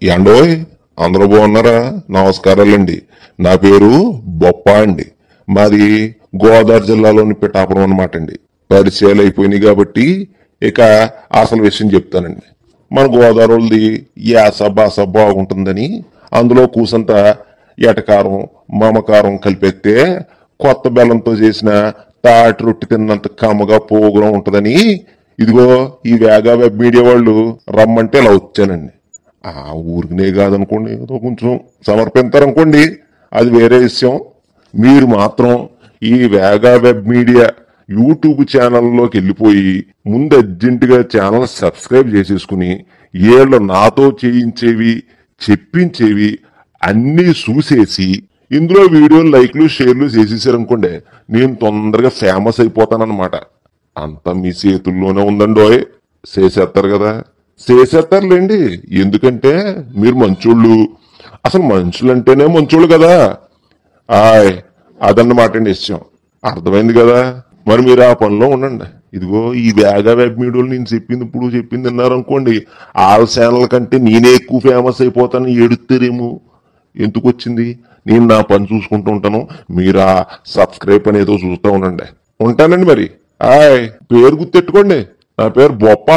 యాండోయ్, అందరూ బాగున్నారా? నమస్కారాలండి. నా పేరు బొప్ప అండి. మాది గోదావరి జిల్లాలోని పిఠాపురం అన్నమాట అండి. పరిచయాలు అయిపోయినాయి కాబట్టి ఇక అసలు విషయం చెప్తానండి. మన గోదావరిది యాస భాష బాగుంటుందని అందులో కూసంత ఎటకారం మమకారం కలిపెత్తే కొత్త బెల్లంతో చేసిన తాటి రొట్టి తిన్నంత కమ్మగా పోగురం ఉంటుందని ఇదిగో ఈ వేగా వెబ్ మీడియా వాళ్ళు రమ్మంటే ఇలా వచ్చానండి. ఆ ఊరికినే కాదనుకోండి, ఏదో కొంచెం సమర్పిస్తారనుకోండి, అది వేరే విషయం. మీరు మాత్రం ఈ వేగా వెబ్ మీడియా యూట్యూబ్ ఛానల్లోకి వెళ్ళిపోయి ముందు అర్జెంటుగా ఛానల్ సబ్స్క్రైబ్ చేసేసుకుని ఏళ్ళు నాతో చేయించేవి చెప్పించేవి అన్నీ చూసేసి ఇందులో వీడియోలు లైక్లు షేర్లు చేసేసారనుకోండి, నేను తొందరగా ఫేమస్ అయిపోతానన్నమాట. అంతా మీ చేతుల్లోనే ఉందండోయ్. చేసేస్తారు కదా, చేసేస్తారులేండి. ఎందుకంటే మీరు మంచోళ్ళు. అసలు మనుషులంటేనే మంచోళ్ళు కదా. ఆయ్, అదన్నమాట అండి విషయం. అర్థమైంది కదా. మరి మీరు ఆ పనిలో ఉండండి. ఇదిగో ఈ వేగా వెబ్ మీడియాలు నేను చెప్పింది విన్నారనుకోండి, ఆల్ ఛానల్ కంటే నేనే ఎక్కువ ఫేమస్ అయిపోతాను ఏడుస్తారేమో. ఎందుకు వచ్చింది? నేను నా పని చూసుకుంటూ ఉంటాను, మీరు ఆ సబ్స్క్రైబ్ అనేదో చూస్తూ ఉండండి. ఉంటానండి మరి. ఆయ్, పేరు గుర్తెట్టుకోండి, నా పేరు బొప్ప.